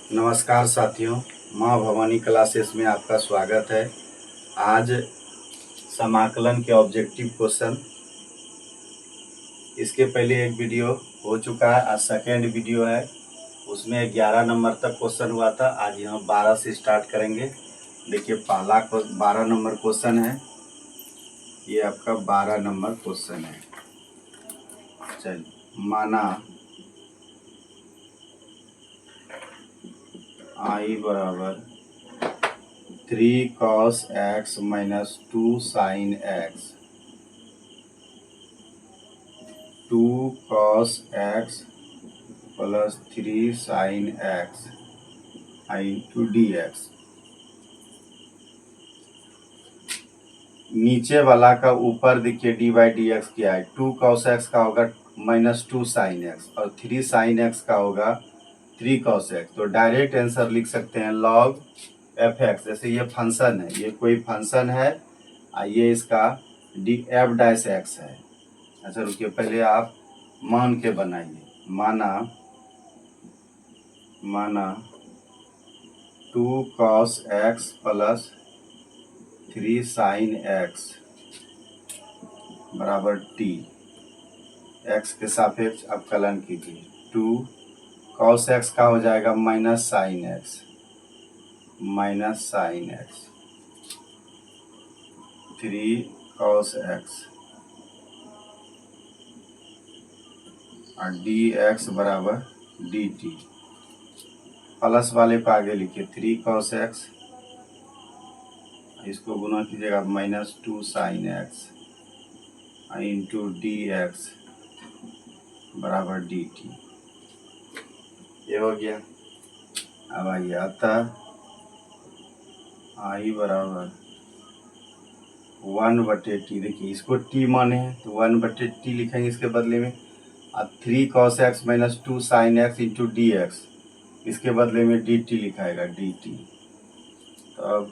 नमस्कार साथियों, माँ भवानी क्लासेस में आपका स्वागत है। आज समाकलन के ऑब्जेक्टिव क्वेश्चन, इसके पहले एक वीडियो हो चुका है, आज सेकेंड वीडियो है। उसमें 11 नंबर तक क्वेश्चन हुआ था। आज यहाँ 12 से स्टार्ट करेंगे। देखिए पहला 12 नंबर क्वेश्चन है, ये आपका 12 नंबर क्वेश्चन है। चलिए, माना I बराबर 3 cos x minus 2 sin x, 2 cos x plus 3 sin x into dx। नीचे वाला का ऊपर देखिए डी बाई डी एक्स क्या है, 2 cos x का होगा -2 sin x और 3 sin x का होगा 3 cos x। तो डायरेक्ट आंसर लिख सकते हैं log एफ एक्स। जैसे ये फंक्शन है, ये कोई फंक्शन है, ये इसका डी एफ डैश एक्स है। अच्छा रुकिए, पहले आप मान के बनाइए। माना 2 cos x plus 3 sin x बराबर t, x के सापेक्ष अवकलन कीजिए। 2 cos x का हो जाएगा minus sine x, 3 cos x और dx बराबर dt। प्लस वाले को आगे लिखिए, 3 cos x, इसको गुना कीजिएगा -2 sin x इंटू dx बराबर dt। ये हो गया। अब आइए, अतः आई बराबर 1/t। देखिए इसको t माने हैं तो 1/t लिखेंगे इसके बदले में। अब 3 cos x minus 2 sin x into dx, इसके बदले में dt लिखाएगा, dt। तो अब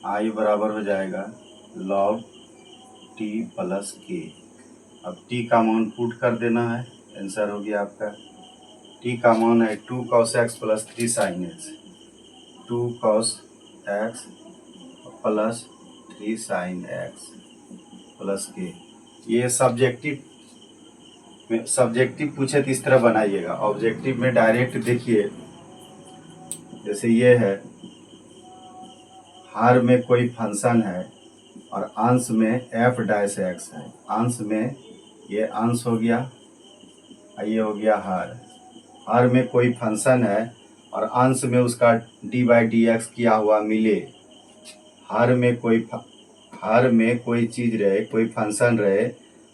आई बराबर हो जाएगा log t प्लस k। अब t का मान पुट कर देना है, आंसर हो गया आपका। t का मान है 2 cos x plus 3 sin x, 2 cos x plus 3 sin x plus k। ये सब्जेक्टिव पूछे तो इस तरह बनाइएगा। ऑब्जेक्टिव में डायरेक्ट देखिए, जैसे ये है, हर में कोई फंक्शन है और अंश में f डैश x है। अंश में ये अंश हो गया, ये हो गया हर में कोई फंक्शन है और अंश में उसका डी बाई डी एक्स किया हुआ मिले। हर में कोई चीज़ रहे, कोई फंक्शन रहे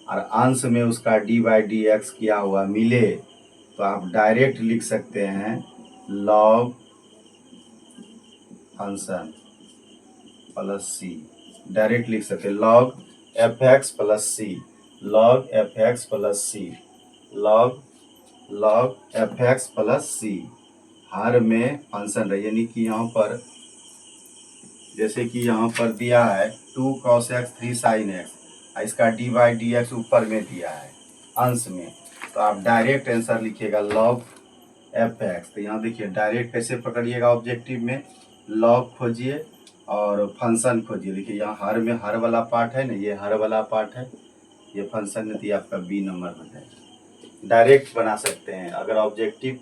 और अंश में उसका डी बाई डी एक्स किया हुआ मिले, तो आप डायरेक्ट लिख सकते हैं log फंक्शन प्लस सी। डायरेक्ट लिख सकते हैं log एफ एक्स प्लस सी, log एफ एक्स प्लस सी, log एफ एक्स प्लस सी। हर में फंक्शन रहे, यानी कि यहाँ पर जैसे कि यहाँ पर दिया है 2 cos x 3 sin x, इसका डी बाई डी एक्स ऊपर में दिया है अंश में, तो आप डायरेक्ट आंसर लिखिएगा log एफ एक्स। तो यहाँ देखिए डायरेक्ट कैसे पकड़िएगा, ऑब्जेक्टिव में log खोजिए और फंक्शन खोजिए। देखिए यहाँ हर में हर वाला पार्ट है ना, ये हर वाला पार्ट है, ये फंक्शन है, तो ये आपका बी नंबर हो जाएगा। डायरेक्ट बना सकते हैं। अगर ऑब्जेक्टिव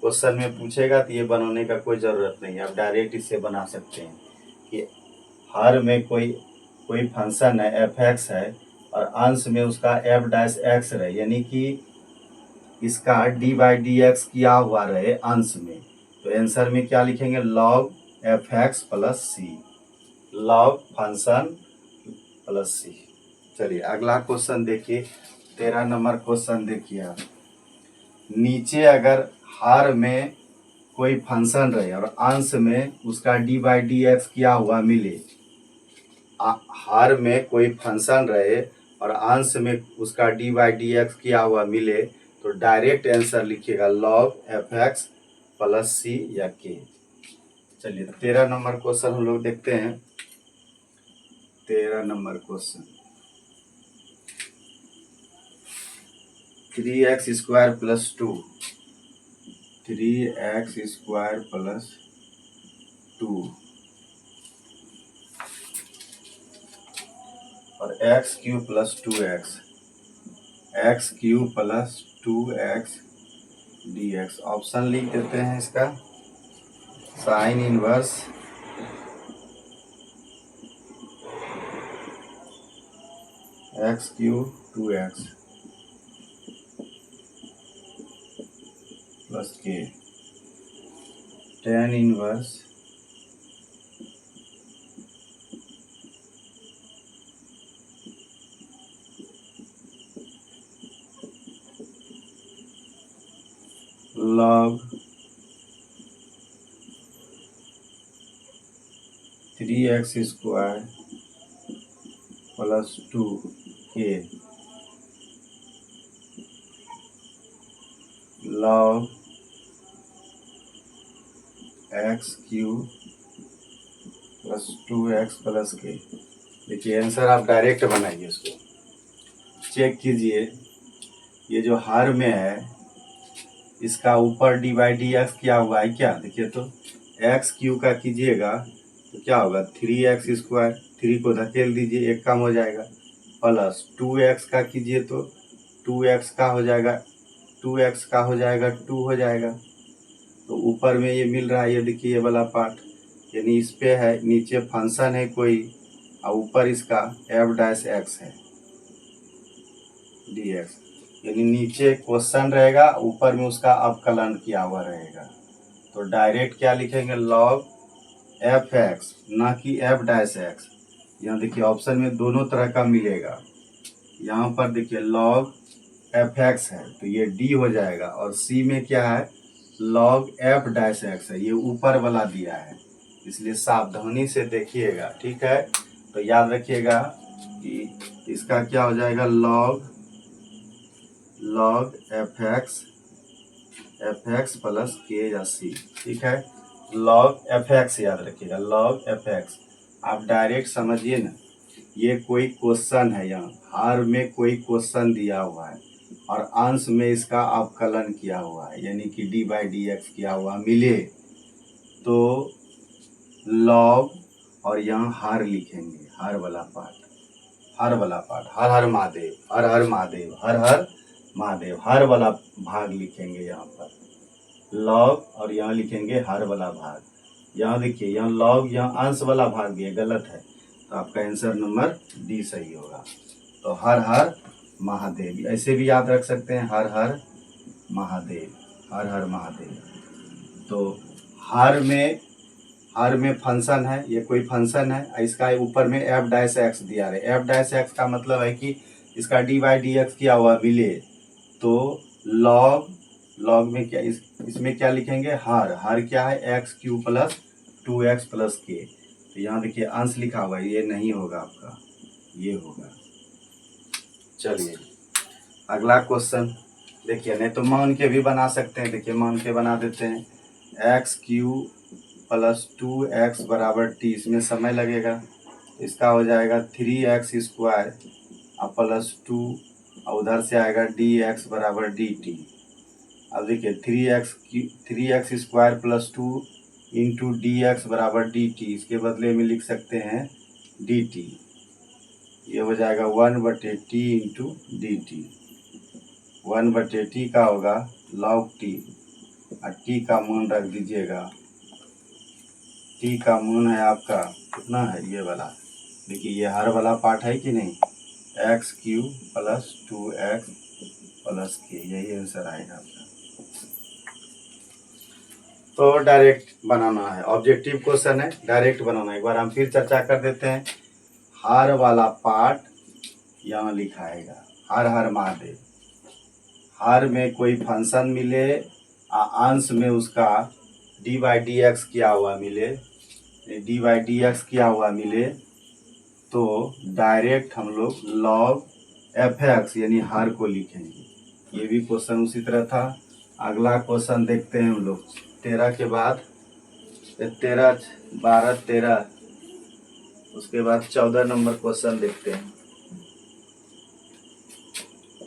क्वेश्चन में पूछेगा तो ये बनाने का कोई ज़रूरत नहीं है, आप डायरेक्ट इससे बना सकते हैं कि हर में कोई फंक्शन है एफ एक्स है और अंश में उसका एफ डैश एक्स रहे, यानी कि इसका डी बाई डी एक्स किया हुआ रहे अंश में। तो आंसर में क्या लिखेंगे, log एफ एक्स प्लस सी, log फंक्शन प्लस सी। चलिए अगला क्वेश्चन देखिए, 13 नंबर क्वेश्चन देखिए आप। नीचे अगर हर में कोई फंक्शन रहे और अंश में उसका डी बाई डी एक्स किया हुआ मिले, हर में कोई फंक्शन रहे और अंश में उसका डी बाई डी एक्स किया हुआ मिले, तो डायरेक्ट आंसर लिखिएगा log एफ एक्स प्लस सी या के। चलिए 13 नंबर क्वेश्चन हम लोग देखते हैं। 13 number question, 3x square plus 2 3x² plus 2 और x³ plus 2x, x³ plus 2x dx। Option लिख देते हैं इसका, sine inverse x³ 2x plus k, tan inverse log 3x² plus 2k log x³ plus 2x plus k। देखिए answer आप direct बनाइए, इसको check कीजिए। ये जो हर में है इसका ऊपर dy/dx क्या हुआ है क्या, देखिए तो x³ का कीजिएगा तो क्या होगा 3x², 3 को धकेल दीजिए, 1 कम हो जाएगा, प्लस 2x का कीजिए तो 2x का हो जाएगा, 2x का हो जाएगा 2 हो जाएगा। तो ऊपर में ये मिल रहा है, ये देखिए ये वाला पार्ट, यानी इस पे है, नीचे फंक्शन है कोई और ऊपर इसका f'(x) है dx, यानी नीचे क्वेश्चन रहेगा, ऊपर में उसका अवकलन किया हुआ रहेगा। तो डायरेक्ट क्या लिखेंगे log f(x) ना कि f'(x)। यहाँ देखिए ऑप्शन में दोनों तरह का मिलेगा, यहाँ पर देखिए log f(x) है तो ये d हो जाएगा, और c में क्या है log f'(x) है, ये ऊपर वाला दिया है, इसलिए सावधानी से देखिएगा, ठीक है। तो याद रखिएगा कि इसका क्या हो जाएगा log f(x) प्लस k या c, ठीक है। log f(x) याद रखिएगा, log f(x) आप डायरेक्ट समझिए ना, ये कोई क्वेश्चन है, यहाँ हर में कोई क्वेश्चन दिया हुआ है और अंश में इसका अवकलन किया हुआ है, यानी कि dy/dx किया हुआ मिले तो log और यहाँ हर लिखेंगे, हर वाला पार्ट, हर वाला पार्ट, हर हर महादेव, हर हर महादेव, हर हर महादेव, हर वाला भाग लिखेंगे यहाँ पर log, और यहाँ लिखेंगे हर वाला भाग। यहाँ देखिए यहाँ log, यहाँ अंश वाला भाग भी है, गलत है, तो आपका आंसर नंबर डी सही होगा। तो हर हर महादेव, ऐसे भी याद रख सकते हैं, हर हर महादेव, हर हर महादेव। तो हर में फंक्शन है, ये कोई फंक्शन है, इसका ऊपर में f'(x) दिया है, f'(x) का मतलब है कि इसका dy/dx किया हुआ मिले तो log में क्या, इसमें क्या लिखेंगे हर क्या है x³ plus 2x plus k। तो यहाँ देखिए अंश लिखा हुआ है, ये नहीं होगा आपका, ये होगा। चलिए अगला क्वेश्चन देखिए, नहीं तो मान के भी बना सकते हैं, देखिए मान के बना देते हैं, x³ प्लस 2x बराबर t, इसमें समय लगेगा, इसका हो जाएगा 3x² और प्लस 2 और उधर से आएगा dx बराबर dt। अब देखिए 3x² प्लस 2 इंटू dx बराबर dt, इसके बदले में लिख सकते हैं dt, ये हो जाएगा 1/t इंटू dt। 1/t का होगा log t, और t का मान रख दीजिएगा, t का मान है आपका कितना है ये वाला, देखिए ये हर वाला पार्ट है कि नहीं, x³ plus 2x plus k, यही आंसर आएगा आपका। तो डायरेक्ट बनाना है, ऑब्जेक्टिव क्वेश्चन है, डायरेक्ट बनाना है। एक बार हम फिर चर्चा कर देते हैं, हर वाला पार्ट यहाँ लिखाएगा, हर हर महादेव, हर में कोई फंक्शन मिले अंश में उसका dy/dx किया हुआ मिले, dy/dx किया हुआ मिले तो डायरेक्ट हम लोग log f(x) यानी हर को लिखेंगे। ये भी क्वेश्चन उसी तरह था। अगला क्वेश्चन देखते हैं हम लोग 13 के बाद, 13, 12, 13, उसके बाद 14 नंबर क्वेश्चन देखते हैं।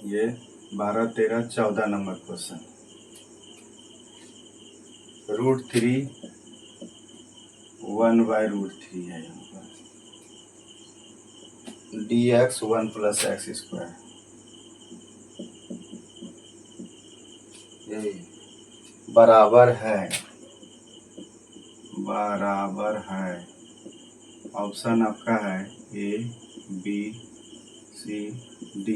ये 12, 13, 14 नंबर क्वेश्चन। √3 1/√3 है यहाँ पर, dx 1 + x², यही बराबर है ऑप्शन आपका है A B C D।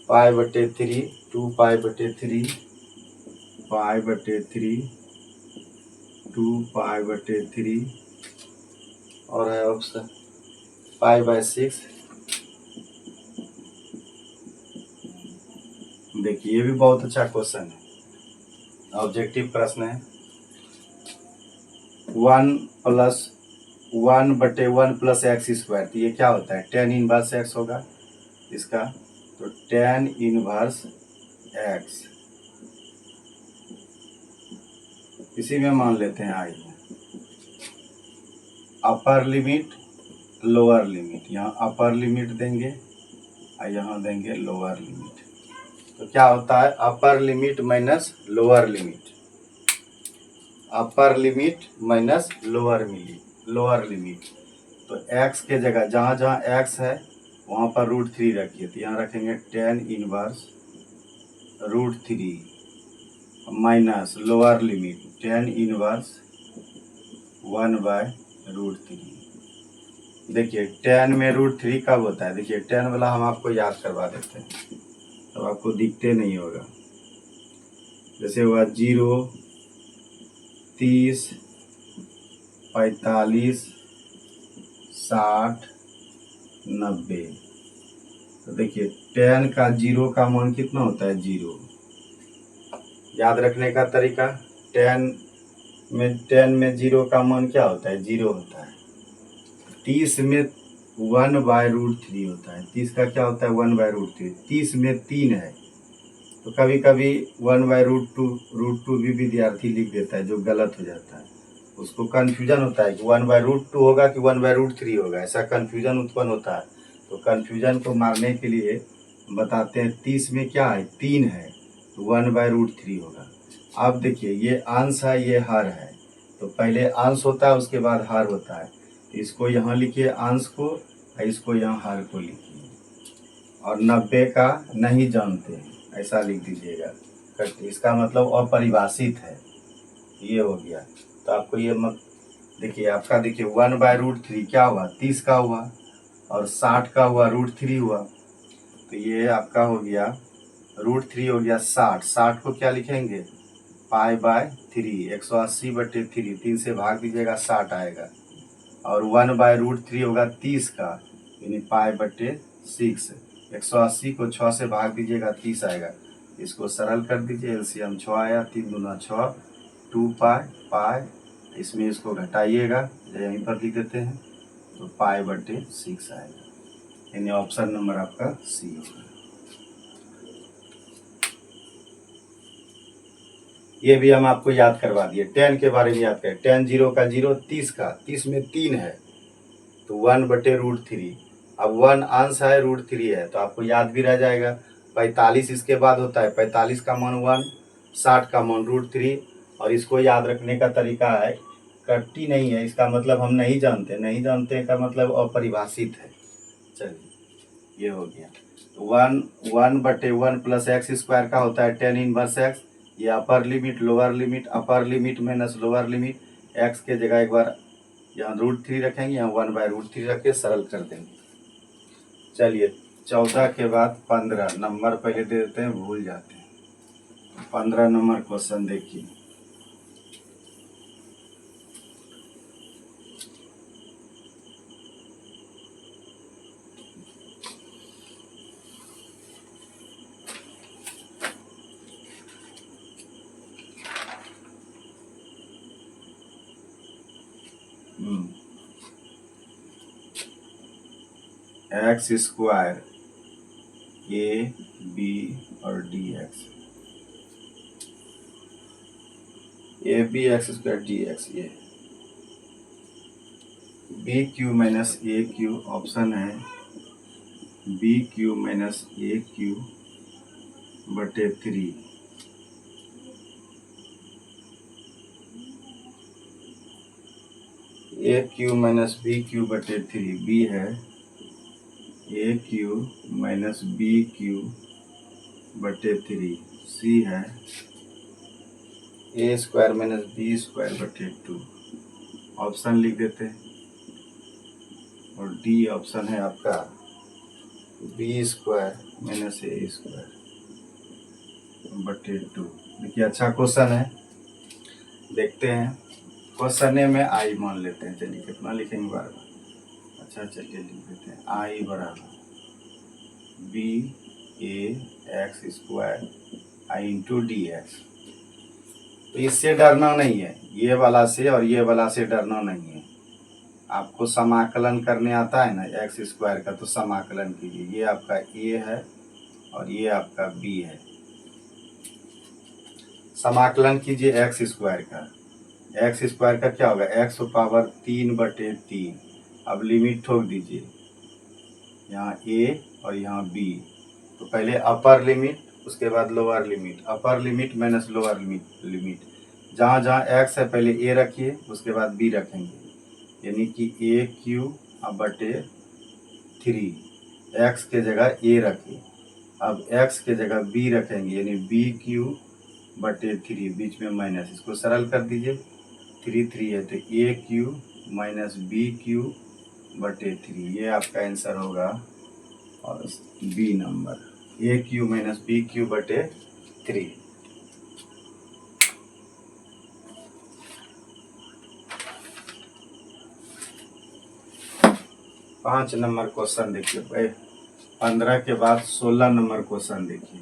π/3 2π/3 π/3 2π/3 और है ऑप्शन π/6। देखिए ये भी बहुत अच्छा क्वेश्चन है, ऑब्जेक्टिव प्रश्न है। 1 + 1/1 + x², तो ये क्या होता है, tan इनवर्स x होगा इसका, तो tan इनवर्स x इसी में मान लेते हैं। आइए अपर लिमिट लोअर लिमिट, यहाँ अपर लिमिट देंगे और यहाँ देंगे लोअर लिमिट, तो क्या होता है upper limit minus lower limit, upper limit minus lower limit. तो x के जगह जहाँ जहाँ x है वहाँ पर √3 रखिए, तो यहाँ रखेंगे tan inverse √3 minus lower limit tan inverse 1/√3। देखिए tan में √3 कब होता है, देखिए tan वाला हम आपको याद करवा देते हैं, तो आपको दिखते नहीं होगा। जैसे हुआ 0 30 45 60 90, तो देखिए tan का 0 का मान कितना होता है, 0। याद रखने का तरीका, tan में 0 का मान क्या होता है, 0 होता है। 30 में 1/√3 होता है, 30 का क्या होता है 1/√3। 30 में 3 है, तो कभी कभी 1/√2 भी विद्यार्थी लिख देता है, जो गलत हो जाता है, उसको कन्फ्यूजन होता है कि 1/√2 होगा कि 1/√3 होगा, ऐसा कन्फ्यूजन उत्पन्न होता है। तो कन्फ्यूजन को मारने के लिए बताते हैं 30 में क्या है, 3 है, तो 1/√3 होगा। अब देखिए ये अंश है, ये हर है, तो पहले अंश होता है उसके बाद हर होता है, तो इसको यहाँ लिखिए अंश को, और इसको यहाँ हर को लिखिए, और 90 का नहीं जानते हैं ऐसा लिख दीजिएगा, इसका मतलब अपरिभाषित है, ये हो गया। तो आपको ये मत देखिए, आपका देखिए 1/√3 क्या हुआ, 30 का हुआ और 60 का हुआ, √3 हुआ, तो ये आपका हो गया √3 हो गया 60 को क्या लिखेंगे π/3, 180/3, 3 से भाग दीजिएगा 60 आएगा, और 1/√3 होगा 30 का, यानी π/6, 180 को 6 से भाग दीजिएगा 30 आएगा, इसको सरल कर दीजिए, एलसीएम 6 आया, 3 दूना 6, 2π, इसमें इसको घटाइएगा, यहीं पर लिख देते हैं, तो π/6 आएगा, यानी ऑप्शन नंबर आपका सी होगा। ये भी हम आपको याद करवा दिए। tan के बारे में याद करें, tan 0 का 0, 30 का, 30 में 3 है, तो 1/√3, अब 1 अंश है, √3 है, तो आपको याद भी रह जाएगा। 45 इसके बाद होता है, 45 का मान 1, 60 का मान √3, और इसको याद रखने का तरीका है, कट्टी नहीं है, इसका मतलब हम नहीं जानते का मतलब अपरिभाषित है। चलिए ये हो गया। 1/1 + x² का होता है tan इनवर्स x, ये upper limit lower limit, upper limit minus lower limit, x के जगह एक बार यहाँ √3 रखेंगे, यहाँ 1/√3 रख के सरल कर देंगे। चलिए 14 के बाद 15 नंबर पहले दे देते हैं, भूल जाते हैं। 15 नंबर क्वेश्चन देखिए, x² a b और dx, ab x² dx, ये bq - aq, ऑप्शन है bq - aq/3, ए क्यू माइनस बी क्यू बटे 3, बी है ए क्यू माइनस बी क्यू बटे 3, सी है ए स्क्वायर माइनस बी स्क्वायर बटे 2। ऑप्शन लिख देते हैं और डी ऑप्शन है आपका बी स्क्वायर माइनस ए स्क्वायर बटे 2। देखिए अच्छा क्वेश्चन है, देखते हैं। क्वेश्चन ए में आई मान लेते हैं, चलिए कितना लिखेंगे बार बार। अच्छा चलिए लिख देते हैं आई बराबर बी ए एक्स स्क्वायर आई इंटू डी एक्स। तो इससे डरना नहीं है, ये वाला से और ये वाला से डरना नहीं है। आपको समाकलन करने आता है ना एक्स स्क्वायर का, तो समाकलन कीजिए। ये आपका ए है और ये आपका बी है। समाकलन कीजिए एक्स स्क्वायर का। एक्स स्क्वायर का क्या होगा, एक्स पावर 3 बटे 3। अब लिमिट ठोक दीजिए, यहाँ ए और यहाँ बी। तो पहले अपर लिमिट, उसके बाद lower limit, upper limit minus lower limit. जहाँ जहाँ एक्स है पहले ए रखिए, उसके बाद बी रखेंगे, यानी कि ए क्यू बटे 3। एक्स के जगह ए रखिए, अब एक्स के जगह बी रखेंगे, यानी बी क्यू बटे 3, बीच में माइनस। इसको सरल कर दीजिए, 3 3 है तो A Q minus B Q बटे 3, ये आपका आंसर होगा। और B number A Q minus B Q बटे 3। 5 नंबर क्वेश्चन देखिए। 15 के बाद 16 नंबर क्वेश्चन देखिए।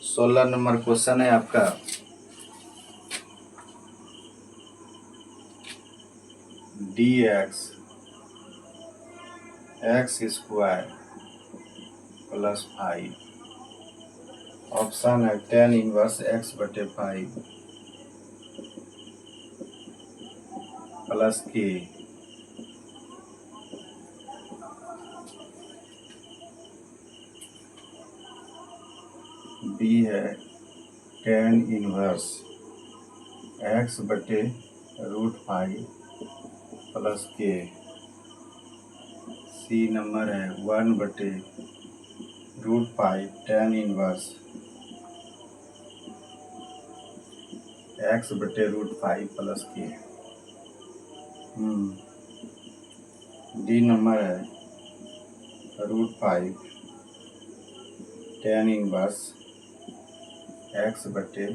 16 नंबर क्वेश्चन है आपका D x x square plus 5। Option है tan इनवर्स एक्स बटे 5 प्लस के। बी है tan इनवर्स एक्स बटे √5 प्लस के। सी नंबर है 1 बटे √5 tan इनवर्स एक्स बटे √5 प्लस के। डी नंबर है √5 tan इनवर्स एक्स बटे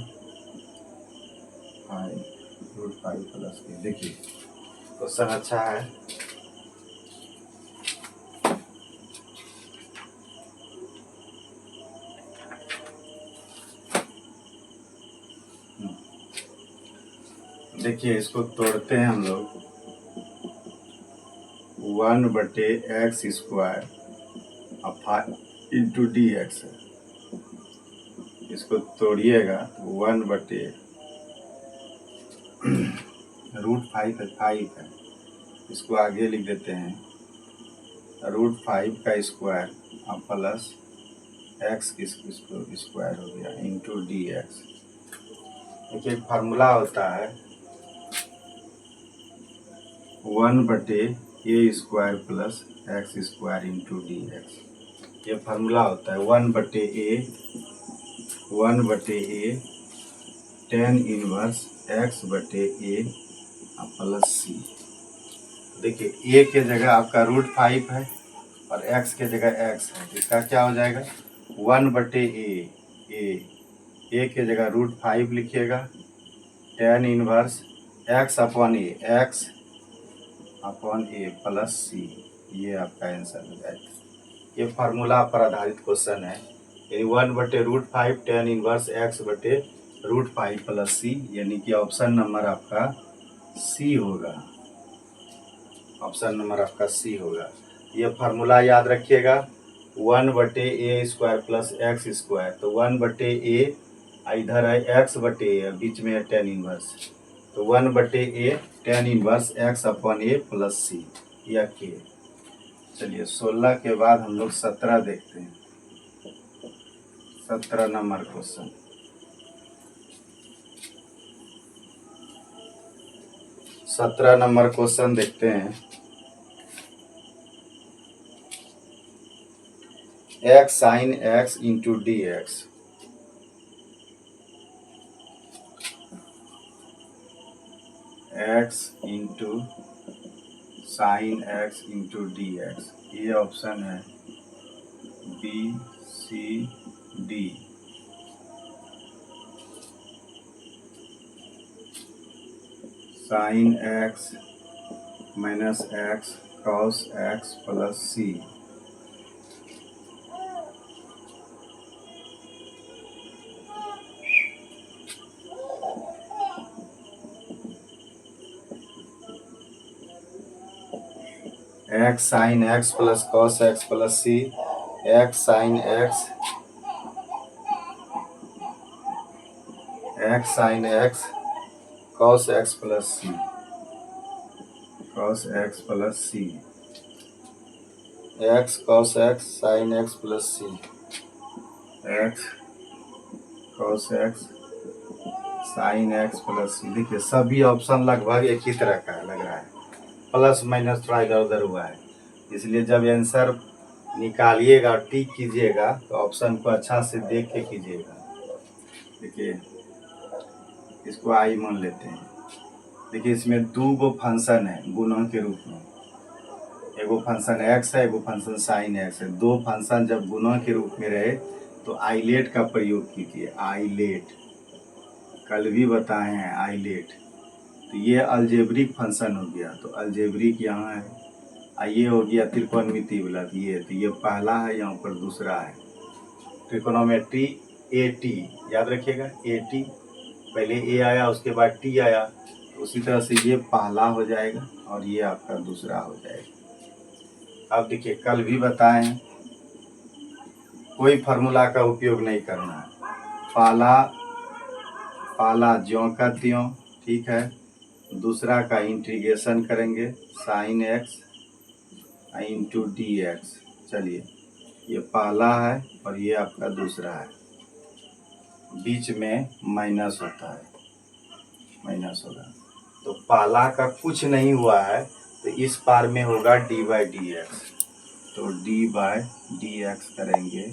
5 प्लस के। देखिए क्वेश्चन अच्छा है। देखिए इसको तोड़ते हैं हम लोग। 1 बटे एक्स स्क्वायर और 5 इंटू डी एक्स है। इसको तोड़िएगा तो 1 बटे √5 है, 5 है। इसको आगे लिख देते हैं √5 का स्क्वायर और प्लस एक्स किसको स्क्वायर हो गया इंटू डी एक्स। देखिए एक फार्मूला होता है 1 बटे a square plus x square into D x. ये फार्मूला होता है 1 बटे ए tan इनवर्स एक्स बटे ए प्लस सी। देखिए ए के जगह आपका √5 है और एक्स के जगह एक्स है। इसका क्या हो जाएगा 1 बटे ए के जगह √5 लिखिएगा, tan इनवर्स एक्स अपॉन ए प्लस सी। ये आपका आंसर हो जाएगा। ये फार्मूला पर आधारित क्वेश्चन है, यानी 1 बटे √5 tan इनवर्स एक्स बटे √5 प्लस सी, यानी कि ऑप्शन नंबर आपका सी होगा। ऑप्शन नंबर आपका सी होगा। ये फार्मूला याद रखिएगा 1 बटे a square plus x square. तो 1 बटे ए इधर है एक्स बटे ए, बीच में है tan इनवर्स, तो 1 बटे ए tan इनवर्स एक्स अपॉन ए प्लस सी या के। चलिए 16 के बाद हम लोग 17 देखते हैं। 17 नंबर क्वेश्चन। सत्रह नंबर क्वेश्चन देखते हैं। X sine x into D x. X into sine x into D x, ये ऑप्शन है B C D. Sine x minus x cos x plus c. X sine x plus cos x plus c. X sine x, x sine x cos x plus c, cos x plus c. X cos x sine x plus c, x cos x sine x plus सी। देखिए सभी option लगभग एक ही तरह का लग रहा है, plus minus थोड़ा इधर उधर हुआ है, इसलिए जब आंसर निकालिएगा और टिक कीजिएगा तो ऑप्शन को अच्छा से देख के कीजिएगा। देखिए इसको आई मान लेते हैं। देखिए इसमें दो गो फंक्शन है गुणन के रूप में, एगो फंक्शन एक्स है, एगो फंक्शन साइन एक्स है। दो फंक्शन जब गुणन के रूप में रहे तो आइलेट का प्रयोग कीजिए। आइलेट कल भी बताए हैं आइलेट। तो ये अलजेब्रिक फंक्शन हो गया, तो अलजेब्रिक यहाँ है। ये हो गया त्रिकोणमिति वाला, तो ये पहला है, यहाँ पर दूसरा है ट्रिकोनोमेट्री ए टी। याद रखिएगा ए टी, पहले ए आया उसके बाद टी आया, तो उसी तरह से ये पहला हो जाएगा और ये आपका दूसरा हो जाएगा। अब देखिए कल भी बताए हैं कोई फार्मूला का उपयोग नहीं करना है, पहला पहला ज्यों का त्यों, ठीक है। दूसरा का इंटीग्रेशन करेंगे sign x into D x. चलिए ये पहला है और ये आपका दूसरा है, बीच में माइनस होता है, माइनस होगा। तो पहला का कुछ नहीं हुआ है तो इस पार में होगा डी बाई डी एक्स, तो डी बाई डी एक्स करेंगे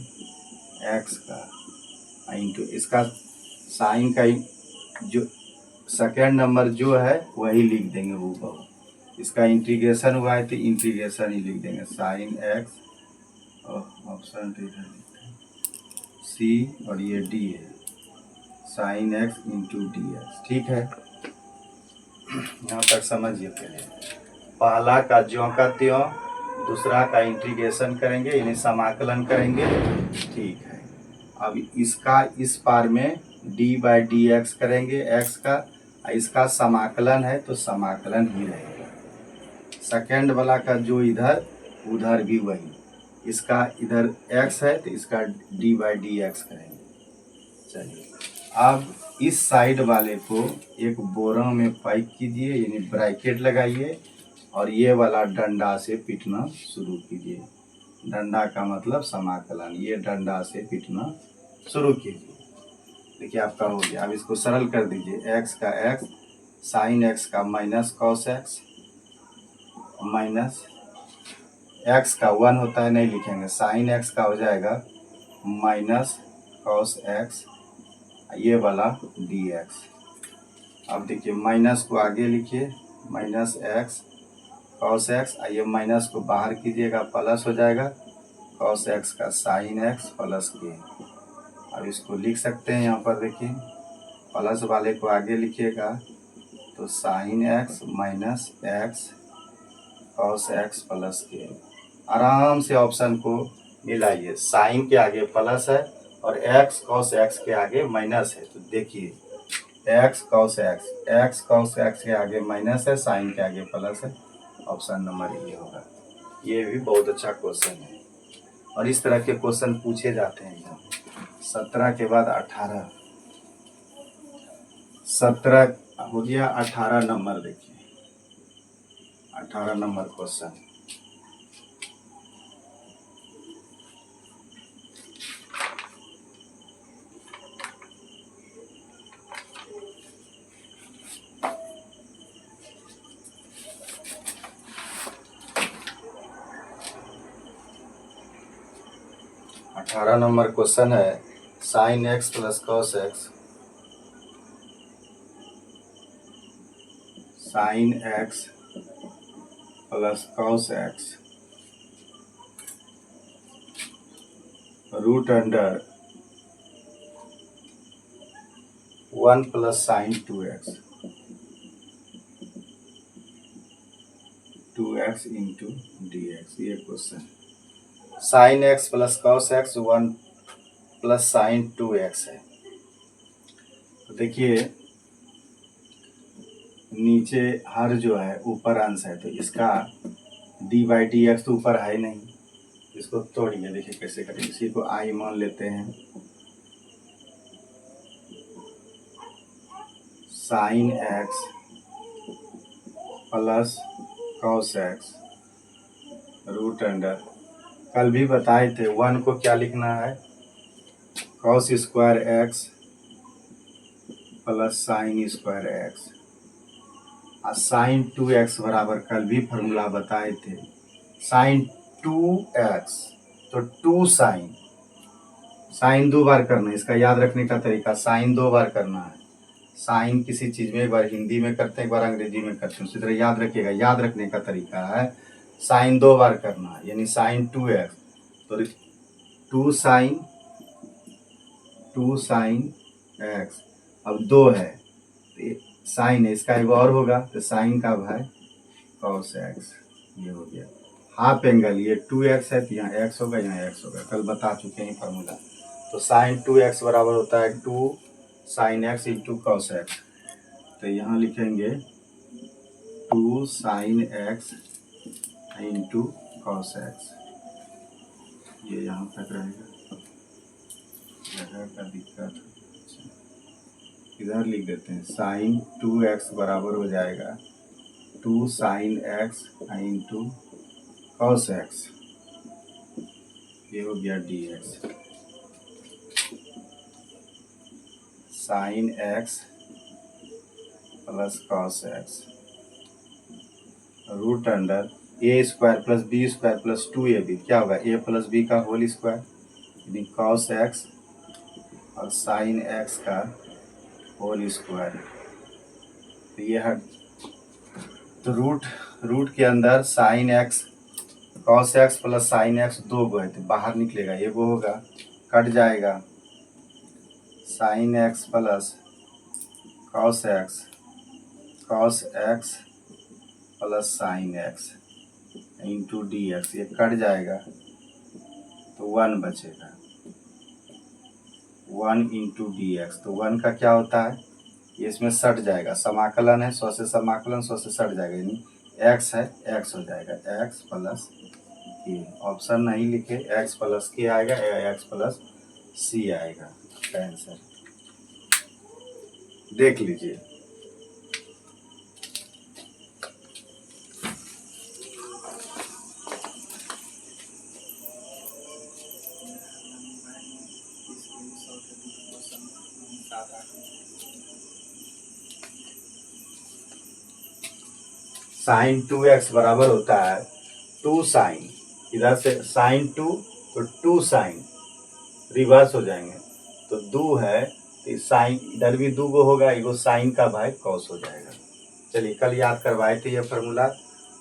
एक्स का इंटू इसका साइन का जो सेकेंड नंबर जो है वही लिख देंगे ऊपर। इसका इंटीग्रेशन हुआ है तो इंटीग्रेशन ही लिख देंगे साइन एक्स, ऑप्शन सी, और ये डी है sine x into D x, ठीक है। यहाँ तक समझिए। पहला का ज्यों का त्यों, दूसरा का इंटीग्रेशन करेंगे यानी समाकलन करेंगे, ठीक है। अब इसका इस पार में डी बाई डी एक्स करेंगे एक्स का, इसका समाकलन है तो समाकलन ही रहेगा। सेकेंड वाला का जो इधर उधर भी वही, इसका इधर एक्स है तो इसका डी बाई डी एक्स करेंगे। चलिए अब इस साइड वाले को एक बोरा में पैक कीजिए यानी ब्रैकेट लगाइए और ये वाला डंडा से पीटना शुरू कीजिए। डंडा का मतलब समाकलन, ये डंडा से पीटना शुरू कीजिए। देखिए आपका हो गया। अब इसको सरल कर दीजिए, एक्स का एक्स साइन एक्स का minus cos x, minus x का 1 होता है नहीं लिखेंगे, साइन एक्स का हो जाएगा माइनस कॉस एक्स, ये वाला डी एक्स। अब देखिए माइनस को आगे लिखिए, माइनस एक्स कॉस एक्स, ये माइनस को बाहर कीजिएगा प्लस हो जाएगा कॉस एक्स का साइन एक्स प्लस के। अब इसको लिख सकते हैं यहाँ पर, देखिए प्लस वाले को आगे लिखिएगा तो sign x minus x cos x plus के। आराम से ऑप्शन को मिलाइए, साइन के आगे प्लस है और एक्स कॉस एक्स के आगे माइनस है, तो देखिए एक्स कॉस एक्स के आगे माइनस है, साइन के आगे प्लस है, ऑप्शन नंबर ये होगा। ये भी बहुत अच्छा क्वेश्चन है और इस तरह के क्वेश्चन पूछे जाते हैं एग्जाम। 17 के बाद 18, 17 हो गया, 18 नंबर देखिए, 18 नंबर क्वेश्चन। 18 नंबर क्वेश्चन है sine x plus cos x, sine x plus cos x root under 1 plus sine 2x, 2x into D x. ये question sine x plus cos x 1 plus sine 2x है। तो देखिए नीचे हर जो है ऊपर अंश है, तो इसका डी बाई डी एक्स तो ऊपर है नहीं, इसको तोड़िए, देखिए कैसे करें। इसी को आई मान लेते हैं, sine x plus cos x root under, कल भी बताए थे 1 को क्या लिखना है, cos square x plus sine square X, और साइन 2x बराबर कल भी फॉर्मूला बताए थे साइन 2x, तो 2 साइन, साइन 2 बार करना है, इसका याद रखने का तरीका साइन 2 बार करना है। साइन किसी चीज में एक बार हिंदी में करते हैं, एक बार अंग्रेजी में करते हैं, उसी तरह याद रखिएगा। याद रखने का तरीका है साइन 2 बार करना है, यानी साइन 2x, तो 2 साइन x, अब 2 है तो साइन है, इसका एक और होगा तो साइन का भाई कॉस एक्स, ये हो गया। हाफ एंगल ये 2x है तो यहाँ x होगा, यहाँ x होगा, कल बता चुके हैं फॉर्मूला। तो साइन 2x बराबर होता है 2 sine x into cos x, तो यहाँ लिखेंगे 2 sine x into cos x, ये यहाँ तक रहेगा, जगह का दिक्कत है। इधर लिख देते हैं साइन 2x बराबर हो जाएगा 2 sine x into cos x, ये हो गया d x, sine x plus cos x root under a square plus b square plus 2ab, क्या होगा ए प्लस बी का होल स्क्वायर, यानी कॉस एक्स और साइन एक्स का होल स्क्वायर, तो ये हट, तो रूट के अंदर sine x cos x plus sine x 2 गो है, तो बाहर निकलेगा, ये वो होगा, कट जाएगा, sine x plus cos x plus sine x into D x, ये कट जाएगा तो 1 बचेगा, 1 इंटू डी एक्स, तो 1 का क्या होता है, ये इसमें सट जाएगा, समाकलन है, 100 से समाकलन 100 से सट जाएगा, यानी x है, x हो जाएगा x प्लस के, ऑप्शन नहीं लिखे, x प्लस के आएगा या x प्लस सी आएगा आंसर, देख लीजिए। साइन 2x बराबर होता है 2 साइन, इधर से साइन 2 तो 2 साइन, रिवर्स हो जाएंगे, तो 2 है तो साइन इधर भी 2 गो होगा, एगो साइन का भाई कॉस हो जाएगा। चलिए कल याद करवाए थे ये फार्मूला,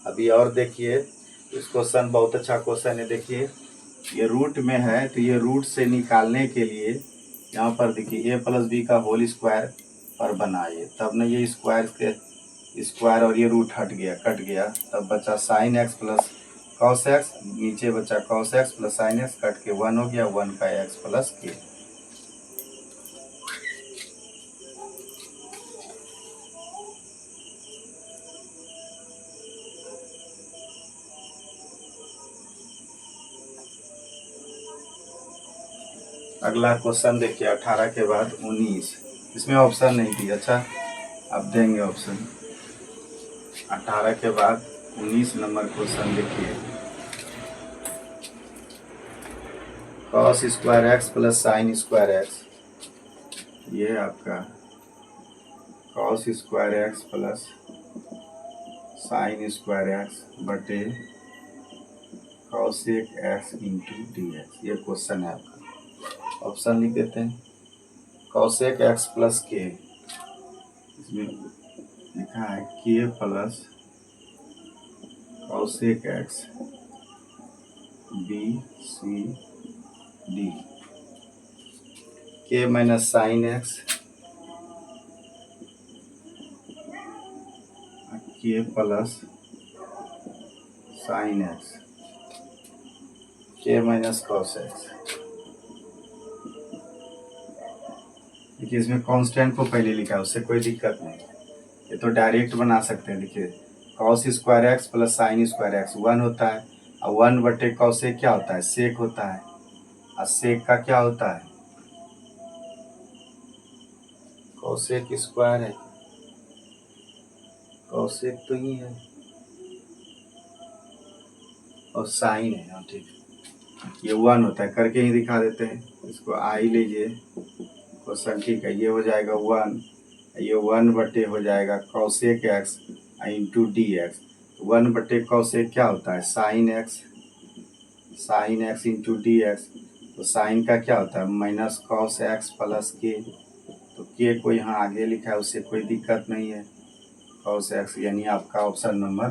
अभी और देखिए इस क्वेश्चन बहुत अच्छा क्वेश्चन है। देखिए ये रूट में है, तो ये रूट से निकालने के लिए यहाँ पर देखिए a प्लस बी का होल स्क्वायर पर बनाइए, तब ना ये स्क्वायर के स्क्वायर और ये रूट हट गया, कट गया, तब बचा sine x plus cos x, नीचे बचा cos x plus sine x, cut के 1 हो गया, 1 का एक्स प्लस के। अगला क्वेश्चन देखिए 18 के बाद 19, इसमें ऑप्शन नहीं थी, अच्छा अब देंगे ऑप्शन। 18 के बाद 19 नंबर क्वेश्चन देखिए, cos square x plus sine square x, ये है आपका cos square x plus sine square x बटे cosec x into D x, ये क्वेश्चन है आपका। ऑप्शन लिख देते हैं कॉसेक एक्स प्लस के, इसमें लिखा है K plus cosec X B C D, K minus sine X K plus sine X K minus cos X. देखिए इसमें कांस्टेंट को पहले लिखा है, उससे कोई दिक्कत नहीं, ये तो डायरेक्ट बना सकते हैं। देखिए cos square x plus sine square x 1 होता है, और 1 बटे कॉसेक क्या होता है, सेक होता है, और सेक का क्या होता है, कॉसेक स्क्वायर है, कॉसेक तो ही है, और साइन है। हाँ ठीक है, ये 1 होता है, करके ही दिखा देते हैं। इसको आई लीजिए क्वेश्चन, ठीक है, ये हो जाएगा 1, ये 1 बटे हो जाएगा cosec x into D x. 1 बटे कॉसेक क्या होता है, sine x into D x, तो साइन का क्या होता है माइनस कॉस एक्स प्लस के, तो के को यहाँ आगे लिखा है, उससे कोई दिक्कत नहीं है, कॉस एक्स, यानी आपका ऑप्शन नंबर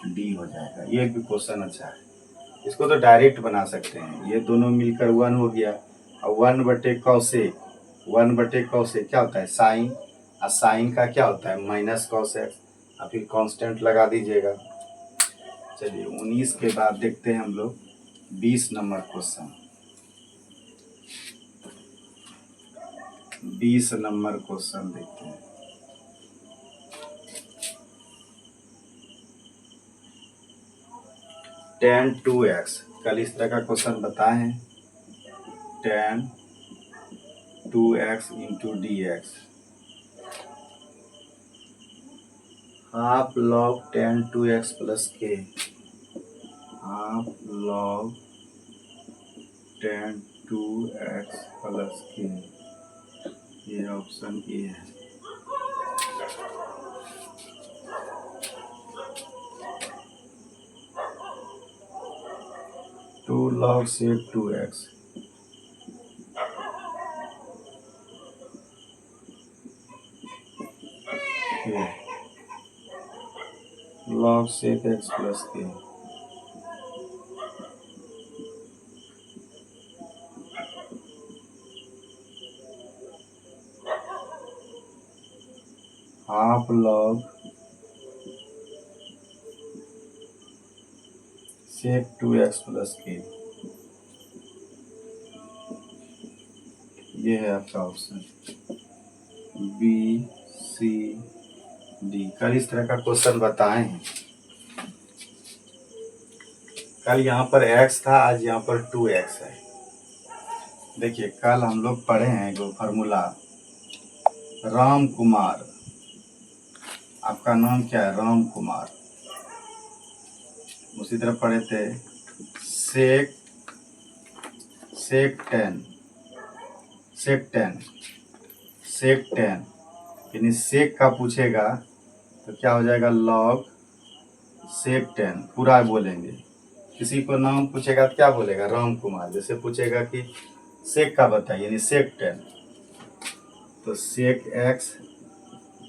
डी हो जाएगा। ये भी क्वेश्चन अच्छा है, इसको तो डायरेक्ट बना सकते हैं, ये दोनों मिलकर 1 हो गया, और 1 बटे कॉसेक, 1 बटे कॉसेक क्या होता है साइन, और साइन का क्या होता है माइनस कॉस एक्स, और फिर कांस्टेंट लगा दीजिएगा। चलिए 19 के बाद देखते हैं हम लोग 20 नंबर क्वेश्चन। 20 नंबर क्वेश्चन देखते हैं। tan 2x, कल इस तरह का क्वेश्चन बताए हैं, tan 2x into D x, half log tan 2x plus k, half log tan 2x plus k, ये ऑप्शन ए है। Two log sec 2x, log sec x plus k, half log sec 2x plus k, ये है आपका option B C D. कल इस तरह का question बताए हैं, कल यहाँ पर x था, आज यहाँ पर 2x है। देखिए कल हम लोग पढ़े हैं जो फार्मूला, राम कुमार, आपका नाम क्या है, राम कुमार, उसी तरह पढ़े थे सेक टेन, यानी सेक का पूछेगा तो क्या हो जाएगा लॉग सेक 10, पूरा बोलेंगे। किसी को नाम पूछेगा तो क्या बोलेगा राम कुमार, जैसे पूछेगा कि सेक का बताइए, यानी सेक 10, तो सेक एक्स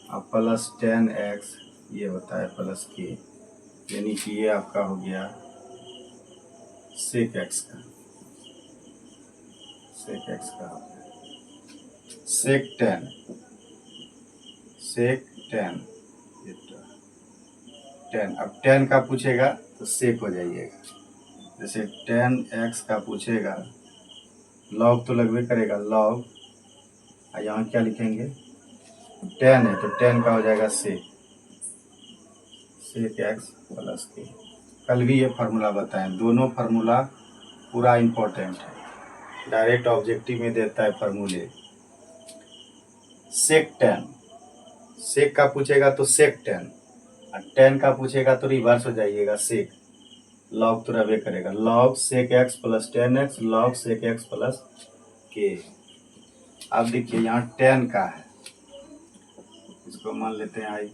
और प्लस 10x, ये होता है प्लस के, यानी कि ये आपका हो गया सेक एक्स का, सेक एक्स का हो गया सेक 10, ये 10, अब 10 का पूछेगा तो सेक हो जाइएगा, जैसे 10x का पूछेगा, लॉग तो लगभग करेगा लॉग, और यहाँ क्या लिखेंगे 10 है तो 10 का हो जाएगा सेक एक्स प्लस के। कल भी ये फार्मूला बताएं, दोनों फार्मूला पूरा इम्पोर्टेंट है, डायरेक्ट ऑब्जेक्टिव में देता है फार्मूले। सेक 10, सेक का पूछेगा तो सेक 10, और 10 का पूछेगा तो रिवर्स हो जाइएगा सेक, लॉग तो रहे करेगा log sec x plus 10x, log sec x plus K. अब देखिए यहाँ 10 का है, इसको मान लेते हैं आई,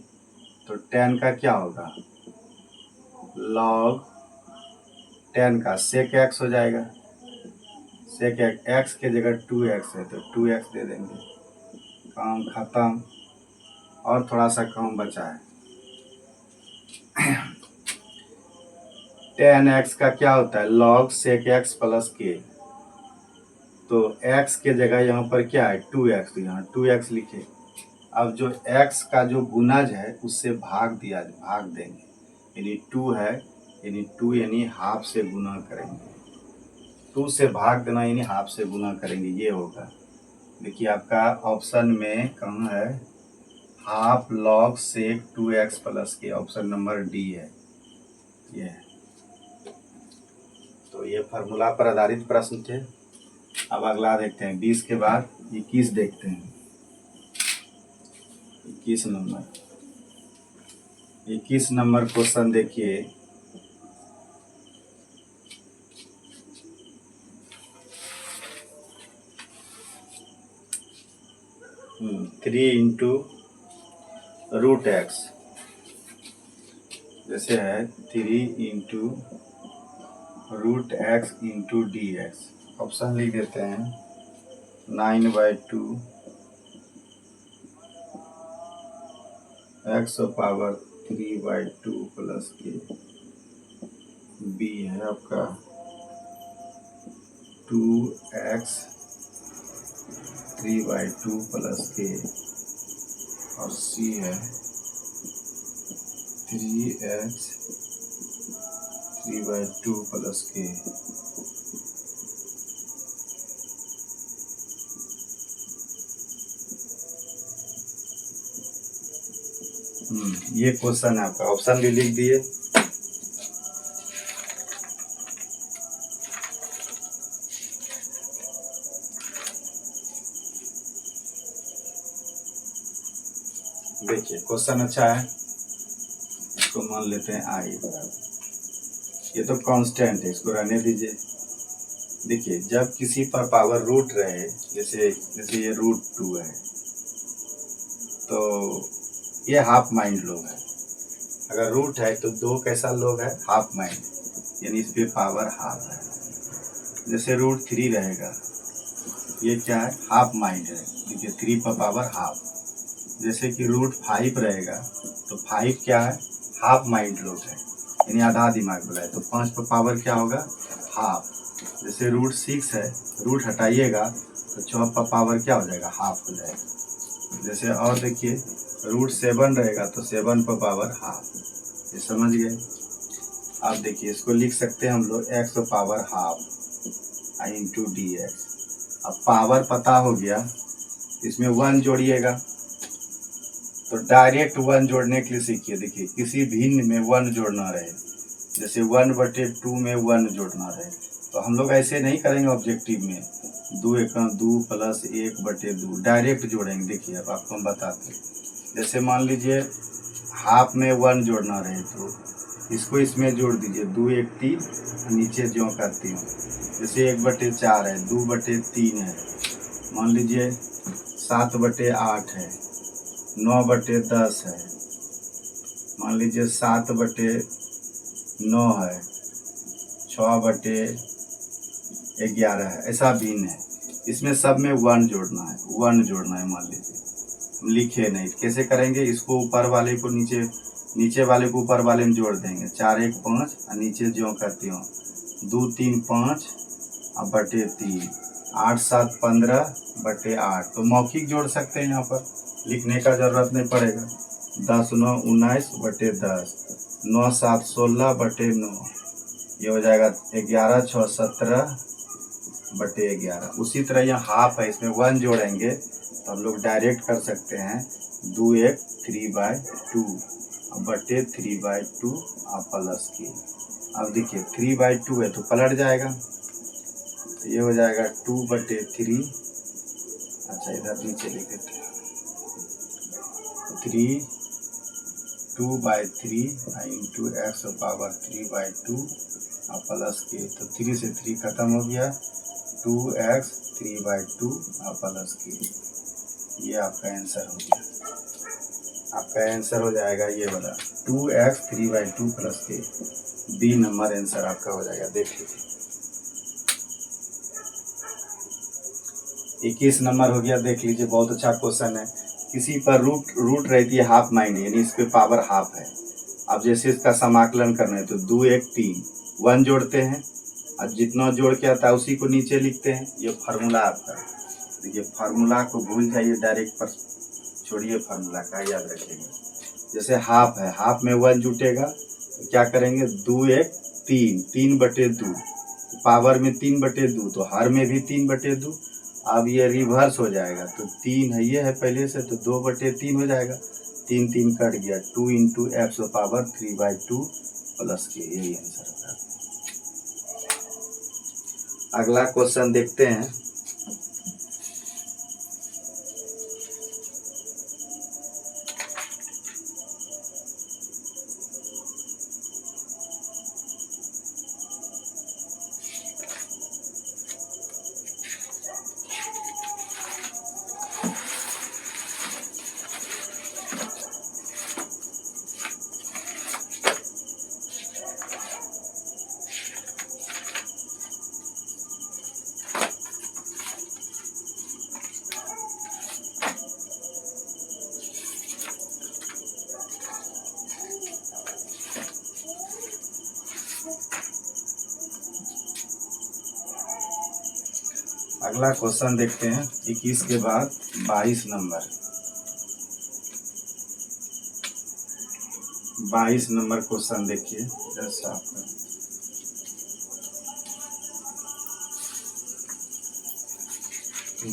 तो 10 का क्या होगा लॉग 10 का सेक एक्स हो जाएगा, सेक एक्स के जगह 2x है तो 2x दे देंगे, काम खत्म। और थोड़ा सा काम बचा है। tan x का क्या होता है, log sec x प्लस के। तो x के जगह यहाँ पर क्या है 2x, तो यहाँ 2x लिखे। अब जो x का जो गुणज है उससे भाग देंगे, यानी 2 है, यानी 2 यानी हाफ से गुना करेंगे, 2 से भाग देना यानी हाफ से गुना करेंगे, ये होगा। देखिए आपका ऑप्शन में कहाँ है, half log sec 2x plus K, option number D है ये। तो ये फार्मूला पर आधारित प्रश्न थे। अब अगला देखते हैं 20 के बाद 21 देखते हैं। 21 नंबर क्वेश्चन देखिए। थ्री इंटू रूट एक्स, जैसे है 3 into root X into D X. Option लिख देते हैं 9/2 X power 3/2 plus K. B है आपका 2x 3/2 प्लस के, और सी है 3x 3/2 प्लस के। ये क्वेश्चन है आपका, ऑप्शन भी लिख दिए। देखिए क्वेश्चन अच्छा है, इसको मान लेते हैं आई बराबर, ये तो कांस्टेंट है, इसको रहने दीजिए। देखिए जब किसी पर पावर रूट रहे, जैसे ये √2 है, तो ये हाफ माइंड लोग है। अगर रूट है तो 2 कैसा लोग है, हाफ माइंड, यानी इस पे पावर हाफ है। जैसे √3 रहेगा, ये क्या है, हाफ माइंड है, देखिए 3 पर पावर हाफ। जैसे कि √5 रहेगा तो 5 क्या है, हाफ माइंड लोग है, यानी आधा दिमाग वाला है, तो 5 पर पावर क्या होगा, हाफ। जैसे √6 है, रूट हटाइएगा तो 6 पर पावर क्या हो जाएगा, हाफ हो जाएगा। जैसे और देखिए √7 रहेगा तो 7 पर पावर हाफ, ये समझ गए। आप देखिए इसको लिख सकते हैं हम लोग x power half into D x. अब पावर पता हो गया, इसमें 1 जोड़िएगा, तो डायरेक्ट 1 जोड़ने के लिए सीखिए। देखिए किसी भिन्न में 1 जोड़ना रहे, जैसे 1/2 में 1 जोड़ना रहे, तो हम लोग ऐसे नहीं करेंगे ऑब्जेक्टिव में, 2 × 2 प्लस 1/2 डायरेक्ट जोड़ेंगे। देखिए अब आपको हम बताते हैं, जैसे मान लीजिए हाफ में 1 जोड़ना रहे तो इसको इसमें जोड़ दीजिए, 2 × 1 = 3, नीचे ज्यों करती हूँ। जैसे 1/4 है, 2/3 है, मान लीजिए 7/8 है, 9/10 है, मान लीजिए 7/9 है, 6/11 है, ऐसा भिन्न है। इसमें सब में 1 जोड़ना है, 1 जोड़ना है। मान लीजिए हम लिखे नहीं, कैसे करेंगे, इसको ऊपर वाले को नीचे वाले को ऊपर वाले में जोड़ देंगे, 4 × 1 = 5, और नीचे ज्यों करती हूँ 2 × 3 = 5 और बटे 3, 8 × 7 = 15/8। तो मौखिक जोड़ सकते हैं, यहाँ पर लिखने का जरूरत नहीं पड़ेगा। 10 × 9 = 19/10, 9 × 7 = 16/9, ये हो जाएगा 11 × 6 = 17/11। उसी तरह यहाँ हाफ है, इसमें 1 जोड़ेंगे तो हम लोग डायरेक्ट कर सकते हैं 2 × 1 = 3/2 बटे 3/2 और प्लस की। अब देखिए 3/2 है तो पलट जाएगा, तो ये हो जाएगा 2/3। अच्छा इधर नीचे लिख देते हैं 3 2/3 इंटू x पावर 3/2 और प्लस के, तो 3 से 3 खत्म हो गया, 2x 3/2 और प्लस के। ये आपका आंसर हो गया, आपका आंसर हो जाएगा ये वाला 2x 3/2 plus K. B number answer आपका हो जाएगा। देख लीजिए 21 नंबर हो गया, देख लीजिए, बहुत अच्छा क्वेश्चन है। किसी पर रूट रहती है हाफ माइंड, यानी इस पे पावर हाफ है। अब जैसे इसका समाकलन करना है तो 2 1 3 1 जोड़ते हैं, और जितना जोड़ के आता है उसी को नीचे लिखते हैं। ये फार्मूला आपका, देखिए फार्मूला को भूल जाइए, डायरेक्ट पर छोड़िए, फार्मूला का याद रखिएगा। जैसे हाफ है, हाफ में 1 जुटेगा तो क्या करेंगे, 2 1 3 3/2, पावर में 3/2, तो हर में भी 3/2। अब ये रिवर्स हो जाएगा, तो 3 है, ये है पहले से, तो 2/3 हो जाएगा। 3 3 कट गया, 2 × x पावर 3/2 प्लस के, यही आंसर होगा। अगला क्वेश्चन देखते हैं। अगला क्वेश्चन देखते हैं 21 के बाद 22 नंबर। 22 नंबर क्वेश्चन देखिए, जैसा आपका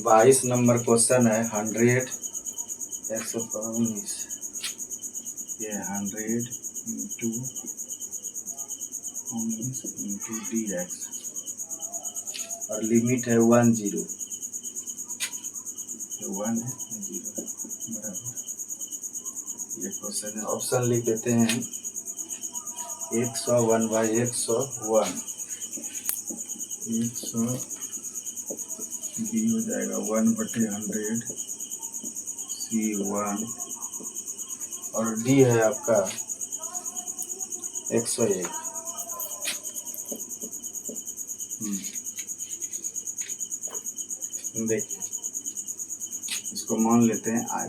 22 नंबर क्वेश्चन है 100 119, ये 100 × dx और लिमिट है 1 0, 1 है 0 बराबर। ये क्वेश्चन है, ऑप्शन लिख देते हैं 101/101, 100 बी हो जाएगा 1/100 C1, और डी है आपका 101। देखिए इसको मान लेते हैं आई,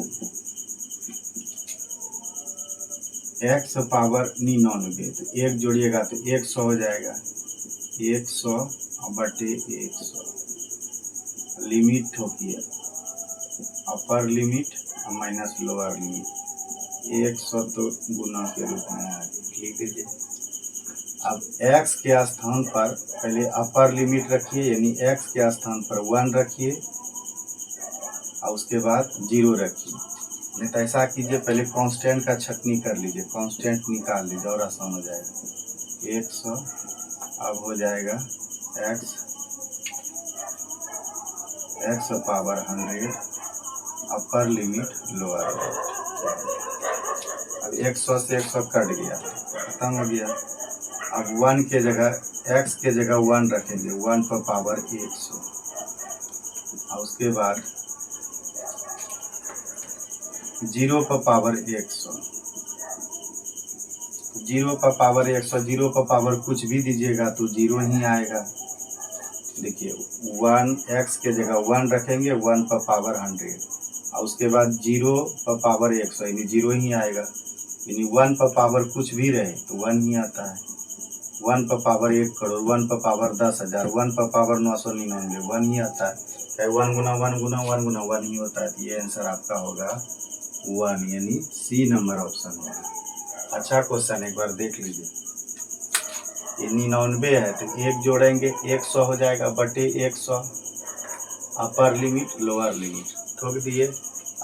x पावर 99, तो 1 जोड़िएगा तो 100 हो जाएगा, 100/100। लिमिट ठोकिए, अपर लिमिट और माइनस लोअर लिमिट, 100 तो गुना के रूप में आ गया, लिख दीजिए। अब x के स्थान पर पहले अपर लिमिट रखिए, यानी x के स्थान पर 1 रखिए और उसके बाद 0 रखिए। नहीं तो ऐसा कीजिए, पहले कांस्टेंट का छटनी कर लीजिए, कांस्टेंट निकाल लीजिए और आसान हो जाएगा। 100 अब हो जाएगा x power 100 upper limit lower limit. अब 100 से 100 कट गया, खत्म हो गया। अब 1 के जगह, x के जगह 1 रखेंगे, 1 पर पावर 100, और उसके बाद 0 पर पावर 100, 0 पर पावर 100, 0 पर पावर कुछ भी दीजिएगा तो 0 ही आएगा। देखिए 1 x के जगह 1 रखेंगे, 1 पर पावर 100, और उसके बाद 0 पर पावर 100, यानी 0 ही आएगा। यानी 1 पर पावर कुछ भी रहे तो 1 ही आता है। 1 पर पावर 1 करोड़, 1 पर पावर 10,000, 1 पर पावर 999, 1 ही आता है। 1 × 1 × 1 × 1 ही होता है, तो ये आंसर आपका होगा 1, यानी सी नंबर ऑप्शन होगा। अच्छा क्वेश्चन, एक बार देख लीजिए। ये 99 है तो 1 जोड़ेंगे, 100 हो जाएगा बटे 100, अपर लिमिट लोअर लिमिट ठोक दिए।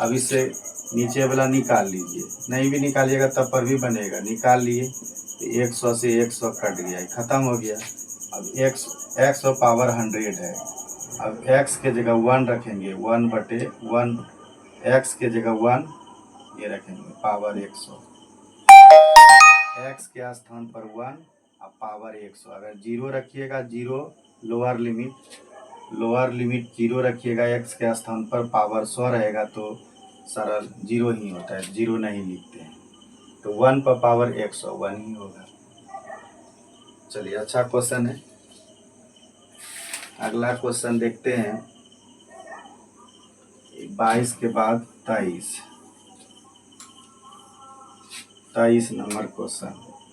अब इससे नीचे वाला निकाल लीजिए, नहीं भी निकालिएगा तब पर भी बनेगा, निकाल लिए तो 100 से 100 कट गया, खत्म हो गया। अब x पावर 100 है, अब x के जगह 1 रखेंगे, 1/1, x के जगह 1 ये रखेंगे पावर 100, x के स्थान पर 1 और पावर 100। अगर 0 रखिएगा, 0 लोअर लिमिट 0 रखिएगा, x के स्थान पर पावर 100 रहेगा तो सरल 0 ही होता है, 0 नहीं लिखते हैं। तो 1 पर पावर 100 1 ही होगा। चलिए अच्छा क्वेश्चन है। अगला क्वेश्चन देखते हैं 22 के बाद 23 23 नंबर क्वेश्चन।